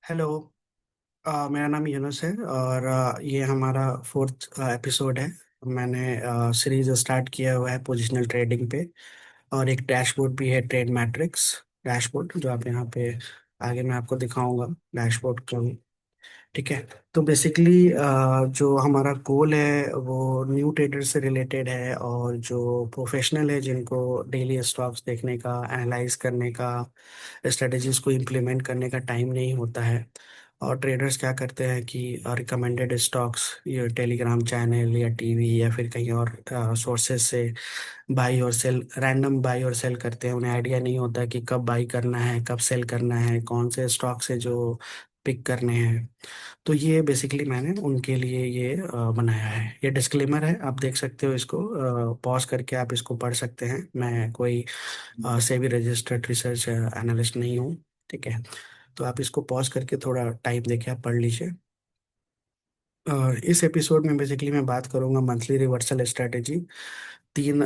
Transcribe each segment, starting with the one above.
Hello. मेरा नाम यूनुस है और ये हमारा फोर्थ एपिसोड है। मैंने सीरीज स्टार्ट किया हुआ है पोजिशनल ट्रेडिंग पे। और एक डैशबोर्ड भी है, ट्रेड मैट्रिक्स डैशबोर्ड, जो आप यहाँ पे आगे मैं आपको दिखाऊंगा डैशबोर्ड को। ठीक है। तो बेसिकली जो हमारा गोल है वो न्यू ट्रेडर से रिलेटेड है, और जो प्रोफेशनल है जिनको डेली स्टॉक्स देखने का, एनालाइज करने का, स्ट्रेटजीज को इम्प्लीमेंट करने का टाइम नहीं होता है। और ट्रेडर्स क्या करते हैं कि रिकमेंडेड स्टॉक्स ये टेलीग्राम चैनल या टीवी या फिर कहीं और सोर्सेज से बाई और सेल, रैंडम बाई और सेल करते हैं। उन्हें आइडिया नहीं होता कि कब बाई करना है, कब सेल करना है, कौन से स्टॉक से जो पिक करने हैं। तो ये बेसिकली मैंने उनके लिए ये बनाया है। ये डिस्क्लेमर है, आप देख सकते हो इसको। पॉज करके आप इसको पढ़ सकते हैं। मैं कोई सेबी रजिस्टर्ड रिसर्च एनालिस्ट नहीं हूँ। ठीक है। तो आप इसको पॉज करके थोड़ा टाइम देके आप पढ़ लीजिए। इस एपिसोड में बेसिकली मैं बात करूंगा मंथली रिवर्सल स्ट्रेटेजी। तीन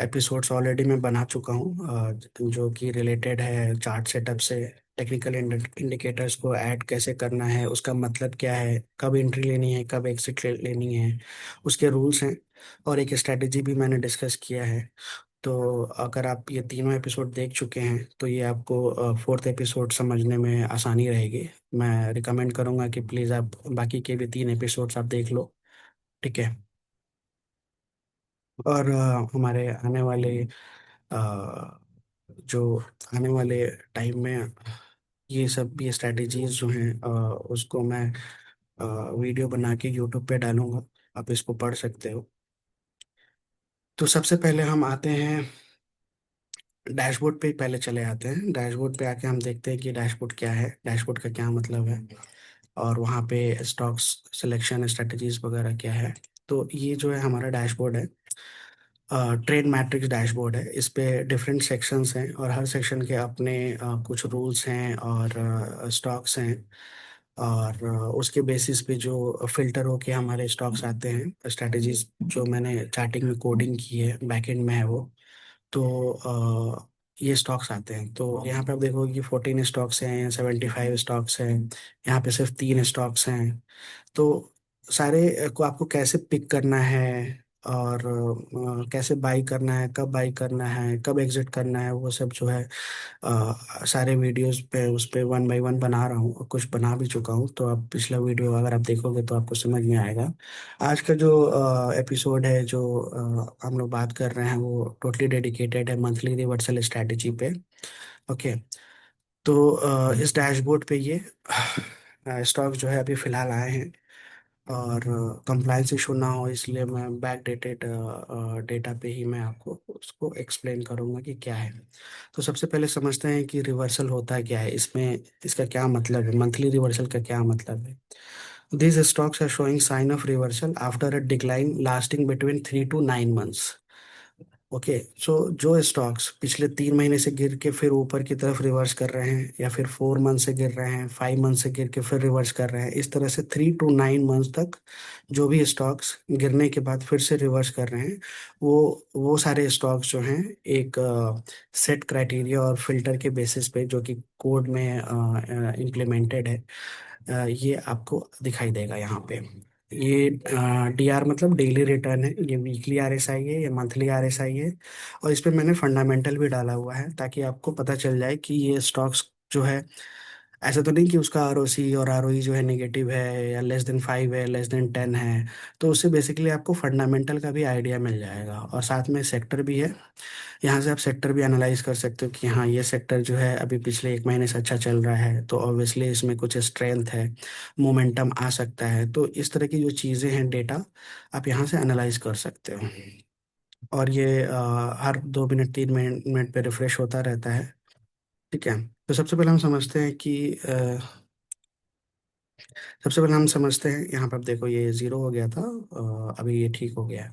एपिसोड्स ऑलरेडी मैं बना चुका हूँ, जो कि रिलेटेड है चार्ट सेटअप से। टेक्निकल इंडिकेटर्स को ऐड कैसे करना है, उसका मतलब क्या है, कब एंट्री लेनी है, कब एग्जिट लेनी है, उसके रूल्स हैं। और एक स्ट्रेटेजी भी मैंने डिस्कस किया है। तो अगर आप ये तीनों एपिसोड देख चुके हैं तो ये आपको फोर्थ एपिसोड समझने में आसानी रहेगी। मैं रिकमेंड करूंगा कि प्लीज़ आप बाकी के भी तीन एपिसोड्स आप देख लो। ठीक है। और हमारे आने वाले जो आने वाले टाइम में ये सब ये स्ट्रैटेजीज जो हैं उसको मैं वीडियो बना के यूट्यूब पे डालूंगा। आप इसको पढ़ सकते हो। तो सबसे पहले हम आते हैं डैशबोर्ड पे। पहले चले आते हैं डैशबोर्ड पे, आके हम देखते हैं कि डैशबोर्ड क्या है, डैशबोर्ड का क्या मतलब है, और वहाँ पे स्टॉक्स सिलेक्शन स्ट्रेटजीज वगैरह क्या है। तो ये जो है हमारा डैशबोर्ड है, ट्रेड मैट्रिक्स डैशबोर्ड है। इस पे डिफरेंट सेक्शंस हैं और हर सेक्शन के अपने कुछ रूल्स हैं और स्टॉक्स हैं। और उसके बेसिस पे जो फिल्टर होके हमारे स्टॉक्स आते हैं, स्ट्रेटजीज जो मैंने चार्टिंग में कोडिंग की है, बैकएंड में है वो। तो ये स्टॉक्स आते हैं। तो यहाँ पे आप देखोगे कि 14 स्टॉक्स हैं, 75 स्टॉक्स हैं। यहाँ पे सिर्फ 3 स्टॉक्स हैं। तो सारे को आपको कैसे पिक करना है, और कैसे बाई करना है, कब बाई करना है, कब एग्जिट करना है, वो सब जो है सारे वीडियोस पे उस पे वन बाय वन बना रहा हूँ, और कुछ बना भी चुका हूँ। तो आप पिछला वीडियो अगर आप देखोगे तो आपको समझ में आएगा। आज का जो एपिसोड है, जो हम लोग बात कर रहे हैं, वो टोटली डेडिकेटेड है मंथली रिवर्सल स्ट्रैटेजी पे। ओके। तो इस डैशबोर्ड पे ये स्टॉक जो है अभी फिलहाल आए हैं, और कंप्लायंस इशू ना हो इसलिए मैं बैक डेटेड डेटा पे ही मैं आपको उसको एक्सप्लेन करूंगा कि क्या है। तो सबसे पहले समझते हैं कि रिवर्सल होता क्या है, इसमें इसका क्या मतलब है, मंथली रिवर्सल का क्या मतलब है। These stocks are showing sign of reversal after a decline lasting between 3 to 9 months। Okay. सो जो स्टॉक्स पिछले 3 महीने से गिर के फिर ऊपर की तरफ रिवर्स कर रहे हैं, या फिर 4 मंथ से गिर रहे हैं, 5 मंथ से गिर के फिर रिवर्स कर रहे हैं, इस तरह से 3 to 9 मंथ तक जो भी स्टॉक्स गिरने के बाद फिर से रिवर्स कर रहे हैं, वो सारे स्टॉक्स जो हैं एक सेट क्राइटेरिया और फिल्टर के बेसिस पे, जो कि कोड में इम्प्लीमेंटेड है, ये आपको दिखाई देगा यहाँ पे। ये डीआर मतलब डेली रिटर्न है, ये वीकली आरएसआई है, ये मंथली आरएसआई है। और इस पे मैंने फंडामेंटल भी डाला हुआ है ताकि आपको पता चल जाए कि ये स्टॉक्स जो है, ऐसा तो नहीं कि उसका आरओसी और आरओई जो है नेगेटिव है, या लेस देन 5 है, लेस देन 10 है। तो उससे बेसिकली आपको फंडामेंटल का भी आइडिया मिल जाएगा, और साथ में सेक्टर भी है। यहाँ से आप सेक्टर भी एनालाइज कर सकते हो कि हाँ, ये सेक्टर जो है अभी पिछले 1 महीने से अच्छा चल रहा है, तो ऑब्वियसली इसमें कुछ स्ट्रेंथ है, मोमेंटम आ सकता है। तो इस तरह की जो चीज़ें हैं, डेटा आप यहाँ से एनालाइज कर सकते हो। और ये हर 2 मिनट 3 मिनट पे रिफ्रेश होता रहता है। ठीक है। तो सबसे पहले हम समझते हैं, यहाँ पर आप देखो ये ज़ीरो हो गया था, अभी ये ठीक हो गया है।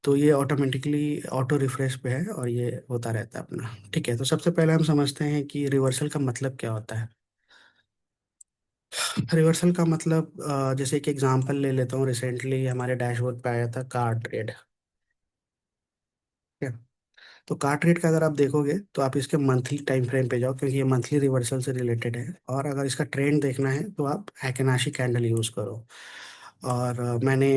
तो ये ऑटोमेटिकली ऑटो रिफ्रेश पे है, और ये होता रहता है अपना। ठीक है। तो सबसे पहले हम समझते हैं कि रिवर्सल का मतलब क्या होता है। रिवर्सल का मतलब जैसे एक एग्जांपल ले लेता हूँ, रिसेंटली हमारे डैशबोर्ड पे आया था कार ट्रेड। ठीक है। तो कार्ट रेट का अगर आप देखोगे तो आप इसके मंथली टाइम फ्रेम पे जाओ, क्योंकि ये मंथली रिवर्सल से रिलेटेड है। और अगर इसका ट्रेंड देखना है तो आप हैकेनाशी कैंडल यूज़ करो। और मैंने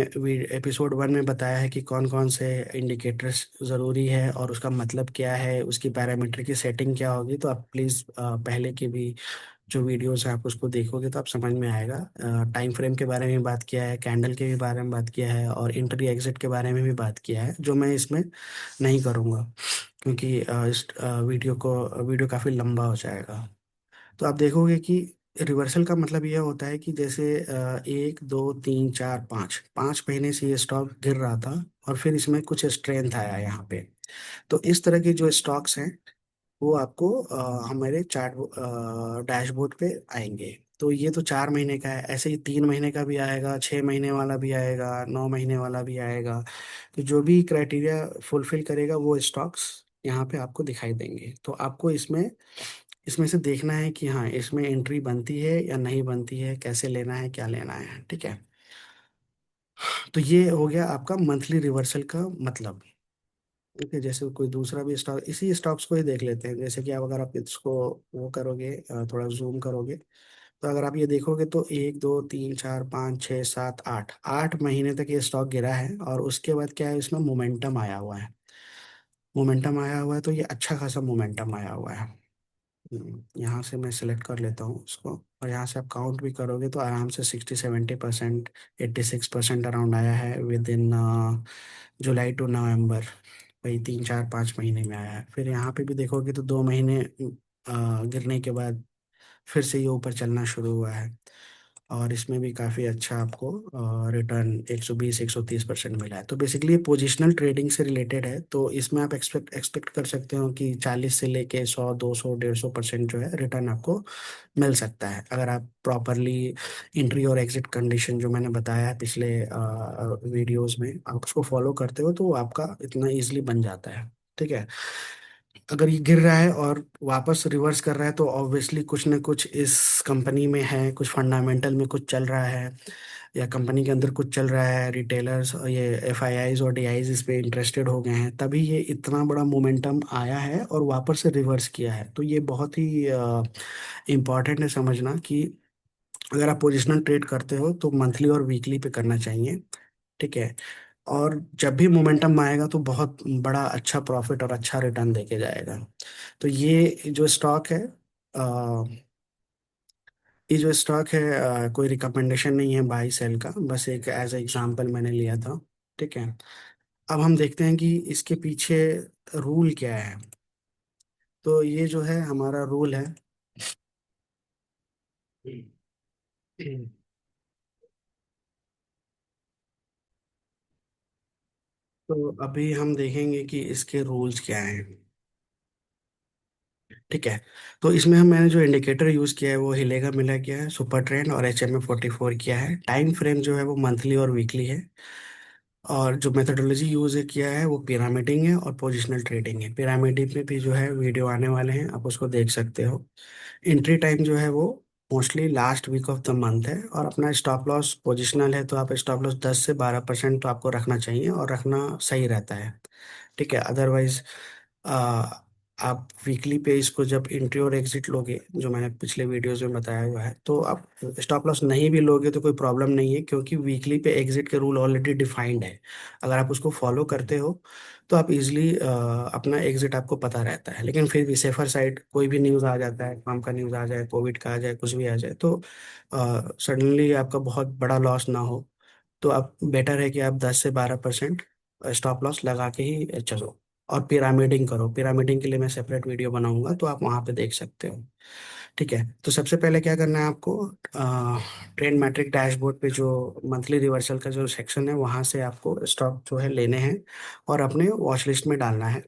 एपिसोड 1 में बताया है कि कौन कौन से इंडिकेटर्स ज़रूरी है और उसका मतलब क्या है, उसकी पैरामीटर की सेटिंग क्या होगी। तो आप प्लीज़ पहले की भी जो वीडियोस है आप उसको देखोगे तो आप समझ में आएगा। टाइम फ्रेम के बारे में भी बात किया है, कैंडल के भी बारे में बात किया है, और इंट्री एग्जिट के बारे में भी बात किया है, जो मैं इसमें नहीं करूँगा, क्योंकि इस वीडियो काफ़ी लंबा हो जाएगा। तो आप देखोगे कि रिवर्सल का मतलब यह होता है कि जैसे 1 2 3 4 5 5 महीने से ये स्टॉक गिर रहा था, और फिर इसमें कुछ स्ट्रेंथ आया यहाँ पे। तो इस तरह के जो स्टॉक्स हैं वो आपको हमारे चार्ट डैशबोर्ड पे आएंगे। तो ये तो 4 महीने का है, ऐसे ही 3 महीने का भी आएगा, 6 महीने वाला भी आएगा, 9 महीने वाला भी आएगा। तो जो भी क्राइटेरिया फुलफिल करेगा वो स्टॉक्स यहाँ पे आपको दिखाई देंगे। तो आपको इसमें इसमें से देखना है कि हाँ इसमें एंट्री बनती है या नहीं बनती है, कैसे लेना है, क्या लेना है। ठीक है। तो ये हो गया आपका मंथली रिवर्सल का मतलब। ओके, जैसे कोई दूसरा भी स्टॉक, इसी स्टॉक्स को ही देख लेते हैं। जैसे कि आप अगर आप इसको वो करोगे, थोड़ा जूम करोगे, तो अगर आप ये देखोगे तो 1 2 3 4 5 6 7 8 8 महीने तक ये स्टॉक गिरा है, और उसके बाद क्या है, इसमें मोमेंटम आया हुआ है। मोमेंटम आया हुआ है, तो ये अच्छा खासा मोमेंटम आया हुआ है। यहाँ से मैं सिलेक्ट कर लेता हूँ उसको, और यहाँ से आप काउंट भी करोगे तो आराम से 60 70%, 86% अराउंड आया है विद इन जुलाई टू नवंबर। वही 3 4 5 महीने में आया है। फिर यहाँ पे भी देखोगे तो 2 महीने गिरने के बाद फिर से ये ऊपर चलना शुरू हुआ है, और इसमें भी काफ़ी अच्छा आपको रिटर्न 120 130% मिला है। तो बेसिकली ये पोजिशनल ट्रेडिंग से रिलेटेड है, तो इसमें आप एक्सपेक्ट कर सकते हो कि 40 से लेके 100 200 150% जो है रिटर्न आपको मिल सकता है, अगर आप प्रॉपरली एंट्री और एग्जिट कंडीशन जो मैंने बताया है पिछले वीडियोस में आप उसको फॉलो करते हो, तो वो आपका इतना इजीली बन जाता है। ठीक है। अगर ये गिर रहा है और वापस रिवर्स कर रहा है तो ऑब्वियसली कुछ ना कुछ इस कंपनी में है, कुछ फंडामेंटल में कुछ चल रहा है, या कंपनी के अंदर कुछ चल रहा है, रिटेलर्स और ये एफआईआईज और डीआईज इस पे इंटरेस्टेड हो गए हैं, तभी ये इतना बड़ा मोमेंटम आया है और वापस से रिवर्स किया है। तो ये बहुत ही इम्पॉर्टेंट है समझना कि अगर आप पोजिशनल ट्रेड करते हो तो मंथली और वीकली पे करना चाहिए। ठीक है। और जब भी मोमेंटम आएगा तो बहुत बड़ा अच्छा प्रॉफिट और अच्छा रिटर्न देके जाएगा। तो जो स्टॉक है अ, ये जो स्टॉक है कोई रिकमेंडेशन नहीं है बाई सेल का, बस एक एज एग्जांपल मैंने लिया था। ठीक है। अब हम देखते हैं कि इसके पीछे रूल क्या है। तो ये जो है हमारा रूल है। तो अभी हम देखेंगे कि इसके रूल्स क्या हैं। ठीक है। तो इसमें मैंने जो इंडिकेटर यूज किया है वो हिलेगा मिला किया है, सुपर ट्रेंड और HMA 44 किया है। टाइम फ्रेम जो है वो मंथली और वीकली है। और जो मेथोडोलॉजी यूज किया है वो पिरामिडिंग है और पोजिशनल ट्रेडिंग है। पिरामिडिंग में भी जो है वीडियो आने वाले हैं, आप उसको देख सकते हो। एंट्री टाइम जो है वो mostly last week of the month है, और अपना स्टॉप लॉस पोजिशनल है तो आप स्टॉप लॉस 10 से 12% तो आपको रखना चाहिए, और रखना सही रहता है। ठीक है। अदरवाइज आप वीकली पे इसको जब एंट्री और एग्जिट लोगे, जो मैंने पिछले वीडियोस में बताया हुआ है, तो आप स्टॉप लॉस नहीं भी लोगे तो कोई प्रॉब्लम नहीं है, क्योंकि वीकली पे एग्जिट के रूल ऑलरेडी डिफाइंड है। अगर आप उसको फॉलो करते हो तो आप इजिली अपना एग्जिट आपको पता रहता है। लेकिन फिर भी सेफर साइड कोई भी न्यूज़ आ जाता है, काम का न्यूज़ आ जाए, कोविड का आ जाए, कुछ भी आ जाए, तो सडनली आपका बहुत बड़ा लॉस ना हो। तो आप बेटर है कि आप 10 से 12% स्टॉप लॉस लगा के ही चलो। और पिरामिडिंग करो, पिरामिडिंग के लिए मैं सेपरेट वीडियो बनाऊंगा तो आप वहाँ पे देख सकते हो। ठीक है। तो सबसे पहले क्या करना है आपको, ट्रेंड मैट्रिक डैशबोर्ड पे जो मंथली रिवर्सल का जो सेक्शन है वहाँ से आपको स्टॉक जो है लेने हैं और अपने वॉच लिस्ट में डालना है।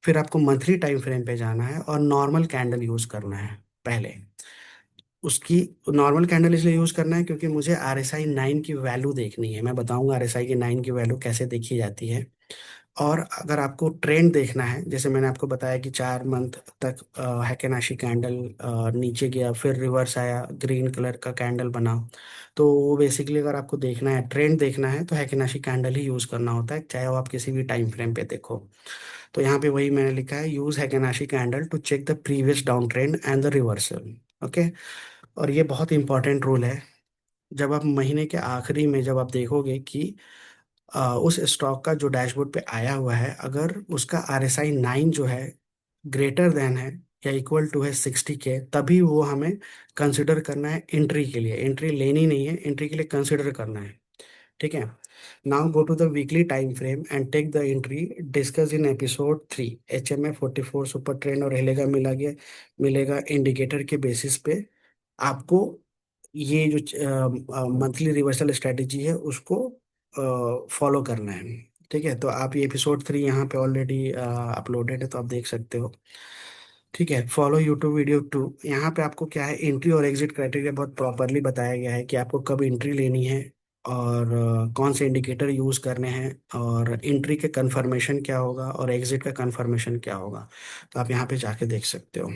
फिर आपको मंथली टाइम फ्रेम पे जाना है और नॉर्मल कैंडल यूज करना है पहले। उसकी नॉर्मल कैंडल इसलिए यूज करना है क्योंकि मुझे RSI 9 की वैल्यू देखनी है। मैं बताऊंगा RSI की 9 की वैल्यू कैसे देखी जाती है। और अगर आपको ट्रेंड देखना है, जैसे मैंने आपको बताया कि 4 मंथ तक हैकेनाशी कैंडल नीचे गया, फिर रिवर्स आया, ग्रीन कलर का कैंडल बना, तो वो बेसिकली अगर आपको देखना है, ट्रेंड देखना है, तो हैकेनाशी कैंडल ही यूज करना होता है, चाहे वो आप किसी भी टाइम फ्रेम पे देखो। तो यहाँ पे वही मैंने लिखा है, use Heikin Ashi candle to check the previous down trend and the reversal. Okay. और ये बहुत इंपॉर्टेंट रूल है। जब आप महीने के आखिरी में जब आप देखोगे कि उस स्टॉक का जो डैशबोर्ड पे आया हुआ है, अगर उसका RSI 9 जो है ग्रेटर देन है या इक्वल टू है 60 के, तभी वो हमें कंसिडर करना है एंट्री के लिए। एंट्री लेनी नहीं है, एंट्री के लिए कंसिडर करना है। ठीक है। Now go to the weekly time frame and take the entry discuss in episode 3। HMA 44 super trend और हिलेगा मिलेगा इंडिकेटर के बेसिस पे आपको ये जो मंथली रिवर्सल स्ट्रेटेजी है उसको फॉलो करना है। ठीक है। तो आप ये एपिसोड 3 यहाँ पे ऑलरेडी अपलोडेड है, तो आप देख सकते हो। ठीक है। Follow YouTube video 2। यहाँ पे आपको क्या है, एंट्री और एग्जिट क्राइटेरिया बहुत प्रॉपरली बताया गया है कि आपको कब एंट्री लेनी है और कौन से इंडिकेटर यूज करने हैं, और एंट्री के कंफर्मेशन क्या होगा और एग्जिट का कंफर्मेशन क्या होगा। तो आप यहाँ पे जाके देख सकते हो।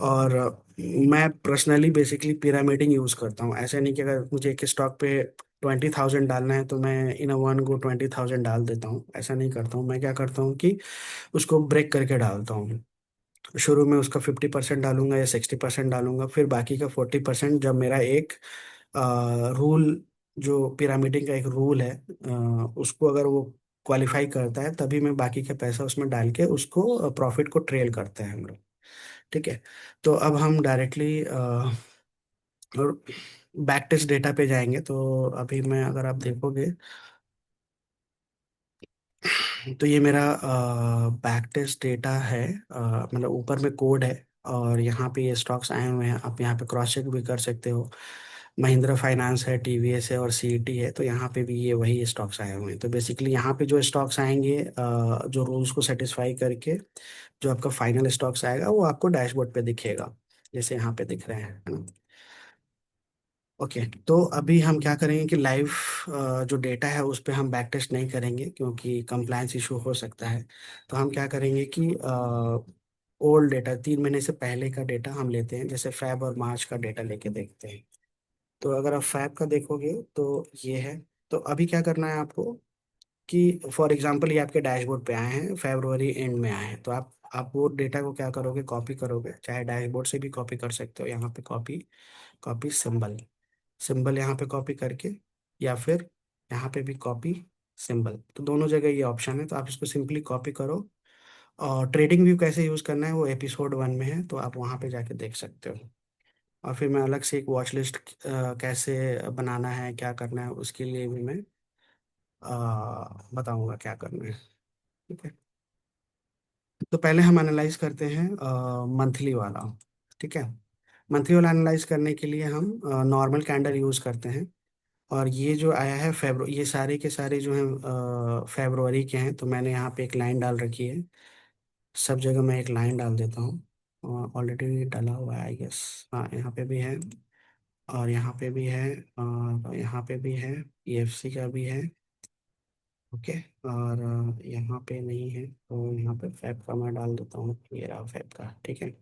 और मैं पर्सनली बेसिकली पिरामिडिंग यूज करता हूँ। ऐसा नहीं कि अगर मुझे एक स्टॉक पे 20,000 डालना है तो मैं इन अ वन गो 20,000 डाल देता हूँ। ऐसा नहीं करता हूँ। मैं क्या करता हूँ कि उसको ब्रेक करके डालता हूँ। शुरू में उसका 50% डालूंगा या 60% डालूंगा, फिर बाकी का 40% जब मेरा एक रूल, जो पिरामिडिंग का एक रूल है, उसको अगर वो क्वालिफाई करता है, तभी मैं बाकी का पैसा उसमें डाल के उसको प्रॉफिट को ट्रेल करते हैं हम लोग। ठीक है। तो अब हम डायरेक्टली और बैक टेस्ट डेटा पे जाएंगे। तो अभी मैं, अगर आप देखोगे, तो ये मेरा बैक टेस्ट डेटा है। मतलब ऊपर में कोड है और यहाँ पे ये स्टॉक्स आए हुए हैं। आप यहाँ पे क्रॉस चेक भी कर सकते हो। महिंद्रा फाइनेंस है, TVS है और CET है। तो यहाँ पे भी ये वही स्टॉक्स आए हुए हैं। तो बेसिकली यहाँ पे जो स्टॉक्स आएंगे, जो रूल्स को सेटिस्फाई करके, जो आपका फाइनल स्टॉक्स आएगा वो आपको डैशबोर्ड पे दिखेगा, जैसे यहाँ पे दिख रहे हैं, है ना। ओके। तो अभी हम क्या करेंगे कि लाइव जो डेटा है उस पे हम बैक टेस्ट नहीं करेंगे, क्योंकि कंप्लायंस इशू हो सकता है। तो हम क्या करेंगे कि ओल्ड डेटा, 3 महीने से पहले का डेटा हम लेते हैं, जैसे फैब और मार्च का डेटा लेके देखते हैं। तो अगर आप फैब का देखोगे तो ये है। तो अभी क्या करना है आपको कि फॉर एग्जांपल ये आपके डैशबोर्ड पे आए हैं, फरवरी एंड में आए हैं, तो आप वो डेटा को क्या करोगे, कॉपी करोगे। चाहे डैशबोर्ड से भी कॉपी कर सकते हो, यहाँ पे कॉपी, कॉपी सिंबल, सिंबल यहाँ पे कॉपी करके, या फिर यहाँ पे भी कॉपी सिंबल। तो दोनों जगह ये ऑप्शन है, तो आप इसको सिंपली कॉपी करो। और ट्रेडिंग व्यू कैसे यूज़ करना है वो एपिसोड 1 में है, तो आप वहाँ पे जाके देख सकते हो। और फिर मैं अलग से एक वॉच लिस्ट कैसे बनाना है, क्या करना है, उसके लिए भी मैं बताऊंगा क्या करना है। ठीक है। तो पहले हम एनालाइज करते हैं मंथली वाला। ठीक है। मंथली वाला एनालाइज करने के लिए हम नॉर्मल कैंडल यूज़ करते हैं। और ये जो आया है ये सारे के सारे जो हैं फेब्रुअरी के हैं, तो मैंने यहाँ पे एक लाइन डाल रखी है। सब जगह मैं एक लाइन डाल देता हूँ, ऑलरेडी डाला हुआ है आई गेस। हाँ, यहाँ पे भी है और यहाँ पे भी है और यहाँ पे भी है, EFC का भी है। ओके। और यहाँ पे नहीं है, तो यहाँ पे फैब का मैं डाल देता हूँ, ये रहा फैब का। ठीक है।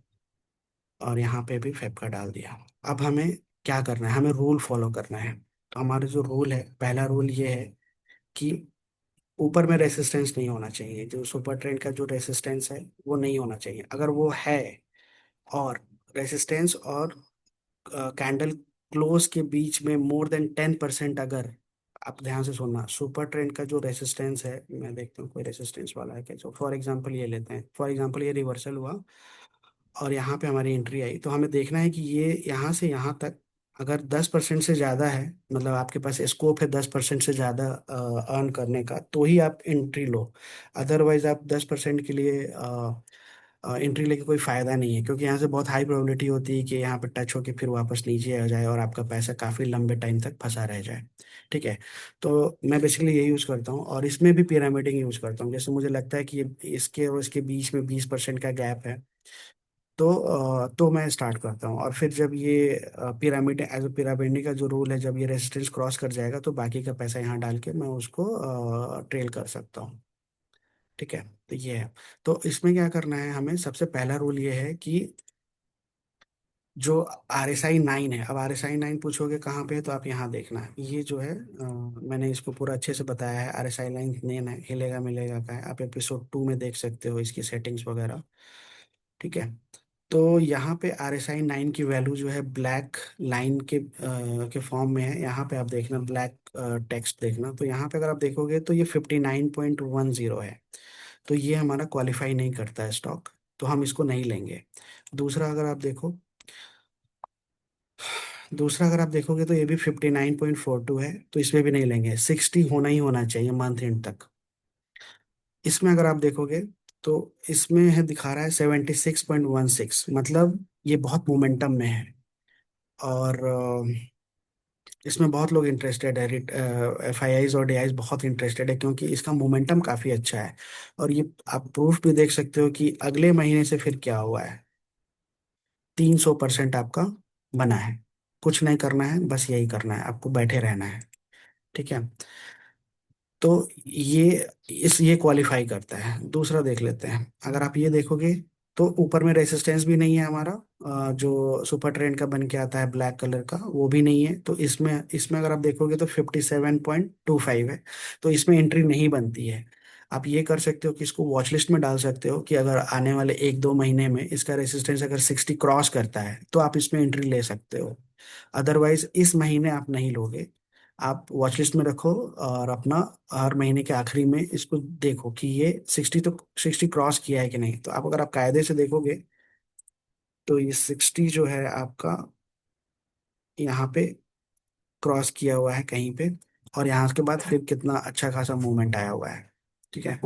और यहाँ पे भी फैब का डाल दिया। अब हमें क्या करना है, हमें रूल फॉलो करना है। तो हमारे जो रूल है, पहला रूल ये है कि ऊपर में रेसिस्टेंस नहीं होना चाहिए। जो सुपर ट्रेंड का जो रेसिस्टेंस है वो नहीं होना चाहिए। अगर वो है, और रेसिस्टेंस और कैंडल क्लोज के बीच में मोर देन 10%, अगर, आप ध्यान से सुनना, सुपर ट्रेंड का जो रेसिस्टेंस है, मैं देखता हूँ कोई रेसिस्टेंस वाला है क्या। जो फॉर एग्जांपल ये लेते हैं, फॉर एग्जांपल ये रिवर्सल हुआ और यहाँ पे हमारी एंट्री आई, तो हमें देखना है कि ये यहाँ से यहाँ तक अगर 10% से ज़्यादा है, मतलब आपके पास स्कोप है 10% से ज़्यादा अर्न करने का, तो ही आप एंट्री लो। अदरवाइज आप 10% के लिए एंट्री लेके कोई फ़ायदा नहीं है, क्योंकि यहाँ से बहुत हाई प्रोबेबिलिटी होती है कि यहाँ पे टच होके फिर वापस नीचे आ जाए और आपका पैसा काफ़ी लंबे टाइम तक फंसा रह जाए। ठीक है। तो मैं बेसिकली ये यूज़ करता हूँ, और इसमें भी पिरामिडिंग यूज़ करता हूँ। जैसे मुझे लगता है कि ये इसके और इसके बीच में 20% का गैप है, तो मैं स्टार्ट करता हूँ। और फिर जब ये पिरामिड, एज अ पिरामिड का जो रूल है, जब ये रेजिस्टेंस क्रॉस कर जाएगा, तो बाकी का पैसा यहाँ डाल के मैं उसको ट्रेल कर सकता हूँ। ठीक है, तो ये है। तो इसमें क्या करना है हमें, सबसे पहला रूल ये है कि जो RSI 9 है, अब RSI 9 पूछोगे कहाँ पे है, तो आप यहाँ देखना है, ये जो है मैंने इसको पूरा अच्छे से बताया है। RSI 9 है, हिलेगा मिलेगा का है, आप एपिसोड 2 में देख सकते हो इसकी सेटिंग्स वगैरह। ठीक है, तो यहाँ पे RSI 9 की वैल्यू जो है ब्लैक लाइन के फॉर्म में है। यहाँ पे आप देखना ब्लैक टेक्स्ट देखना, तो यहाँ पे अगर आप देखोगे तो ये 59.10 है। तो ये हमारा क्वालिफाई नहीं करता है स्टॉक, तो हम इसको नहीं लेंगे। दूसरा अगर आप देखो दूसरा अगर आप देखोगे तो ये भी 59.42 है, तो इसमें भी नहीं लेंगे। 60 होना ही होना चाहिए मंथ एंड तक। इसमें अगर आप देखोगे तो इसमें है, दिखा रहा है 76.16, मतलब ये बहुत मोमेंटम में है। और इसमें बहुत लोग इंटरेस्टेड है, FIIs और DIs बहुत इंटरेस्टेड है, क्योंकि इसका मोमेंटम काफ़ी अच्छा है। और ये आप प्रूफ भी देख सकते हो कि अगले महीने से फिर क्या हुआ है, 300% आपका बना है। कुछ नहीं करना है, बस यही करना है, आपको बैठे रहना है। ठीक है, तो ये क्वालिफाई करता है। दूसरा देख लेते हैं, अगर आप ये देखोगे तो ऊपर में रेसिस्टेंस भी नहीं है हमारा, जो सुपर ट्रेंड का बन के आता है ब्लैक कलर का, वो भी नहीं है। तो इसमें इसमें अगर आप देखोगे तो 57.25 है, तो इसमें एंट्री नहीं बनती है। आप ये कर सकते हो कि इसको वॉच लिस्ट में डाल सकते हो, कि अगर आने वाले 1-2 महीने में इसका रेसिस्टेंस अगर 60 क्रॉस करता है तो आप इसमें एंट्री ले सकते हो। अदरवाइज इस महीने आप नहीं लोगे। आप वॉच लिस्ट में रखो, और अपना हर महीने के आखिरी में इसको देखो कि ये 60 क्रॉस किया है कि नहीं। तो आप अगर आप कायदे से देखोगे तो ये 60 जो है आपका यहाँ पे क्रॉस किया हुआ है कहीं पे, और यहाँ के बाद फिर कितना अच्छा खासा मूवमेंट आया हुआ है। ठीक है,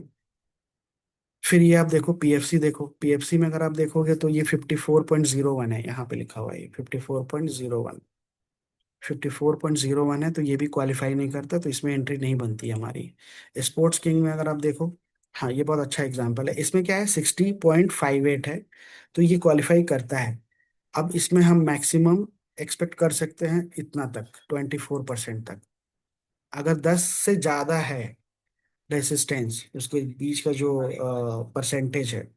फिर ये आप देखो PFC, देखो PFC में अगर आप देखोगे तो ये 54.01 है, यहाँ पे लिखा हुआ है 54.01। 54.01 है, तो ये भी क्वालिफाई नहीं करता, तो इसमें एंट्री नहीं बनती है हमारी। स्पोर्ट्स किंग में अगर आप देखो, हाँ ये बहुत अच्छा एग्जांपल है। इसमें क्या है, 60.58 है, तो ये क्वालिफाई करता है। अब इसमें हम मैक्सिमम एक्सपेक्ट कर सकते हैं इतना तक, 24% तक। अगर 10 से ज्यादा है रेसिस्टेंस, उसके बीच का जो परसेंटेज है,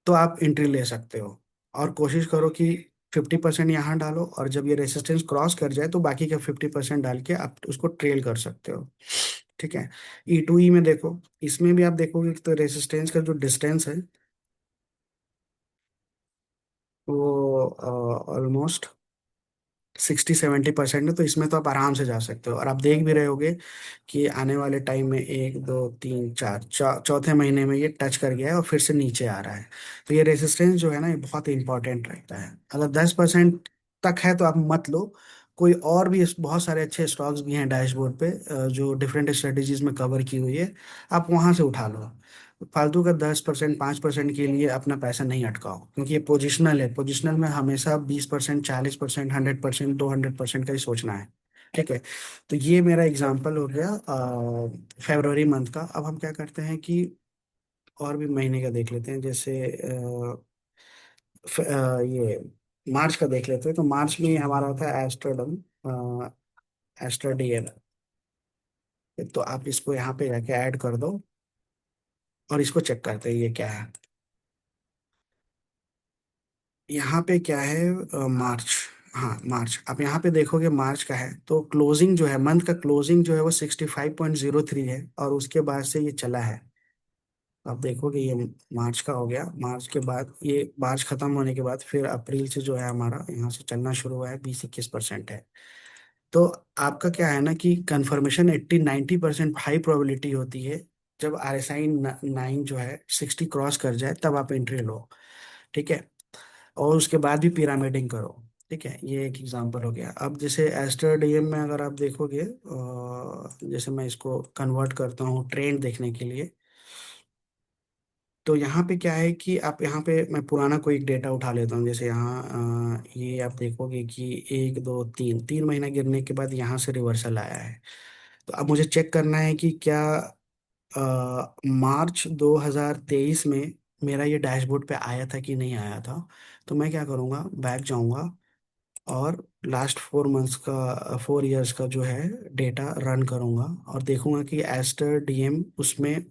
तो आप एंट्री ले सकते हो। और कोशिश करो कि 50% यहाँ डालो, और जब ये रेसिस्टेंस क्रॉस कर जाए तो बाकी का 50% डाल के आप उसको ट्रेल कर सकते हो। ठीक है, E2E में देखो, इसमें भी आप देखोगे कि तो रेसिस्टेंस का जो डिस्टेंस है वो ऑलमोस्ट 60-70% है, तो इसमें तो आप आराम से जा सकते हो। और आप देख भी रहे होगे कि आने वाले टाइम में 1 2 3 4 चौथे महीने में ये टच कर गया है और फिर से नीचे आ रहा है। तो ये रेसिस्टेंस जो है ना, ये बहुत इंपॉर्टेंट रहता है। अगर 10% तक है तो आप मत लो। कोई और भी बहुत सारे अच्छे स्टॉक्स भी हैं डैशबोर्ड पे, जो डिफरेंट स्ट्रेटेजीज में कवर की हुई है, आप वहां से उठा लो। फालतू का 10% 5% के लिए अपना पैसा नहीं अटकाओ, क्योंकि ये पोजिशनल है। पोजिशनल में हमेशा 20% 40% 100% 200% का ही सोचना है। ठीक है, तो ये मेरा एग्जांपल हो गया फरवरी मंथ का। अब हम क्या करते हैं कि और भी महीने का देख लेते हैं, जैसे ये मार्च का देख लेते हैं। तो मार्च में हमारा होता है एस्ट्रोडम, एस्ट्रोडीएल। तो आप इसको यहाँ पे जाके ऐड कर दो, और इसको चेक करते हैं ये क्या है। यहाँ पे क्या है, मार्च। हाँ मार्च, आप यहाँ पे देखोगे मार्च का है, तो क्लोजिंग जो है, मंथ का क्लोजिंग जो है वो 65.03 है, और उसके बाद से ये चला है। आप देखोगे ये मार्च का हो गया। मार्च के बाद ये मार्च खत्म होने के बाद फिर अप्रैल से जो है हमारा यहाँ से चलना शुरू हुआ है, 20-21% है। तो आपका क्या है ना कि कंफर्मेशन 80-90% हाई प्रोबेबिलिटी होती है। जब RSI 9 जो है 60 क्रॉस कर जाए तब आप एंट्री लो। ठीक है, और उसके बाद भी पिरामिडिंग करो। ठीक है, ये एक एग्जांपल हो गया। अब जैसे एस्टर डीएम में अगर आप देखोगे, जैसे मैं इसको कन्वर्ट करता हूँ ट्रेंड देखने के लिए, तो यहाँ पे क्या है कि आप यहाँ पे मैं पुराना कोई एक डेटा उठा लेता हूँ। जैसे यहाँ ये आप देखोगे कि 1 2 3 3 महीना गिरने के बाद यहाँ से रिवर्सल आया है। तो अब मुझे चेक करना है कि क्या मार्च 2023 में मेरा ये डैशबोर्ड पे आया था कि नहीं आया था। तो मैं क्या करूँगा, बैक जाऊँगा, और लास्ट 4 मंथ्स का 4 इयर्स का जो है डेटा रन करूँगा, और देखूंगा कि एस्टर डीएम उसमें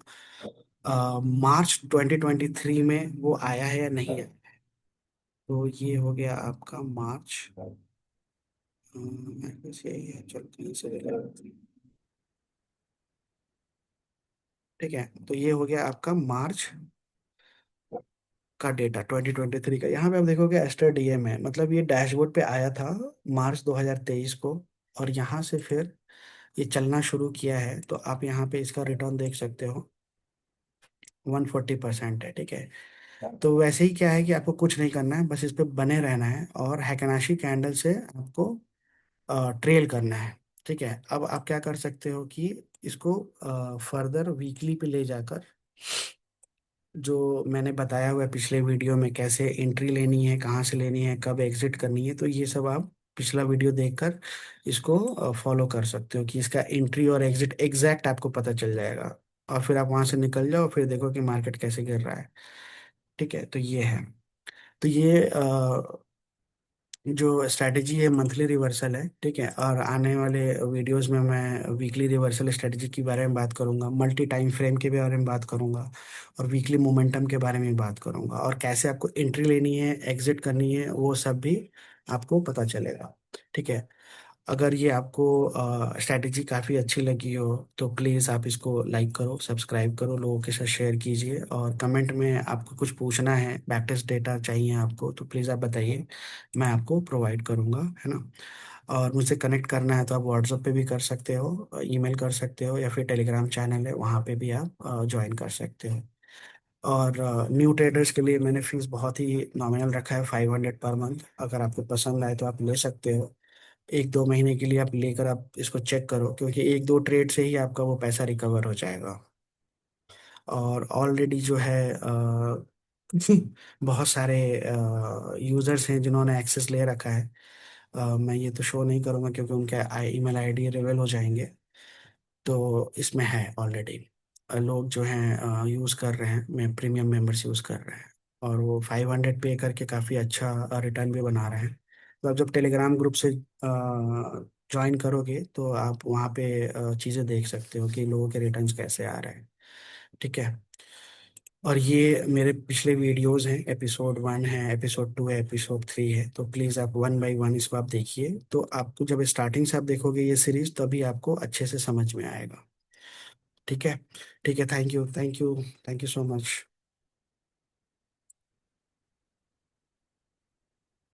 मार्च 2023 में वो आया है या नहीं है। तो ये हो गया आपका मार्च। मेरे पास यही है, चलो कहीं से ले लेते हैं। ठीक है, तो ये हो गया आपका मार्च का डेटा 2023 का। यहाँ पे आप देखोगे एस्टर डीएम है, मतलब ये डैशबोर्ड पे आया था मार्च 2023 को। और यहाँ से फिर ये चलना शुरू किया है, तो आप यहाँ पे इसका रिटर्न देख सकते हो। 140% है, ठीक है। तो वैसे ही क्या है कि आपको कुछ नहीं करना है, बस इस पे बने रहना है और हैकनाशी कैंडल से आपको ट्रेल करना है। ठीक है, अब आप क्या कर सकते हो कि इसको फर्दर वीकली पे ले जाकर, जो मैंने बताया हुआ है पिछले वीडियो में, कैसे एंट्री लेनी है, कहाँ से लेनी है, कब एग्जिट करनी है, तो ये सब आप पिछला वीडियो देखकर इसको फॉलो कर सकते हो कि इसका एंट्री और एग्जिट एग्जैक्ट आपको पता चल जाएगा। और फिर आप वहां से निकल जाओ, फिर देखो कि मार्केट कैसे गिर रहा है। ठीक है, तो ये है। तो ये जो स्ट्रैटेजी है मंथली रिवर्सल है, ठीक है। और आने वाले वीडियोस में मैं वीकली रिवर्सल स्ट्रैटेजी के बारे में बात करूंगा, मल्टी टाइम फ्रेम के बारे में बात करूंगा, और वीकली मोमेंटम के बारे में बात करूंगा, और कैसे आपको एंट्री लेनी है, एग्जिट करनी है, वो सब भी आपको पता चलेगा। ठीक है, अगर ये आपको स्ट्रैटेजी काफ़ी अच्छी लगी हो तो प्लीज़ आप इसको लाइक करो, सब्सक्राइब करो, लोगों के साथ शेयर कीजिए, और कमेंट में आपको कुछ पूछना है, बैकटेस्ट डेटा चाहिए आपको, तो प्लीज़ आप बताइए, मैं आपको प्रोवाइड करूँगा, है ना। और मुझसे कनेक्ट करना है तो आप व्हाट्सएप पे भी कर सकते हो, ईमेल कर सकते हो, या फिर टेलीग्राम चैनल है वहाँ पे भी आप ज्वाइन कर सकते हो। और न्यू ट्रेडर्स के लिए मैंने फीस बहुत ही नॉमिनल रखा है, 500 पर मंथ। अगर आपको पसंद आए तो आप ले सकते हो। 1-2 महीने के लिए आप लेकर आप इसको चेक करो, क्योंकि 1-2 ट्रेड से ही आपका वो पैसा रिकवर हो जाएगा। और ऑलरेडी जो है बहुत सारे यूजर्स हैं जिन्होंने एक्सेस ले रखा है। मैं ये तो शो नहीं करूंगा क्योंकि उनके ईमेल आईडी रिवील हो जाएंगे। तो इसमें है ऑलरेडी लोग जो हैं यूज़ कर रहे हैं, मैं प्रीमियम मेंबर्स यूज़ कर रहे हैं, और वो 500 पे करके काफ़ी अच्छा रिटर्न भी बना रहे हैं। तो आप जब टेलीग्राम ग्रुप से ज्वाइन करोगे तो आप वहाँ पे चीज़ें देख सकते हो कि लोगों के रिटर्न्स कैसे आ रहे हैं। ठीक है, और ये मेरे पिछले वीडियोस हैं, एपिसोड 1 है, एपिसोड 2 है, एपिसोड 3 है, तो प्लीज़ आप 1 बाय 1 इसको आप देखिए, तो आपको जब स्टार्टिंग से आप देखोगे ये सीरीज, तभी आपको अच्छे से समझ में आएगा। ठीक है। ठीक है, thank you, thank you, thank you so much.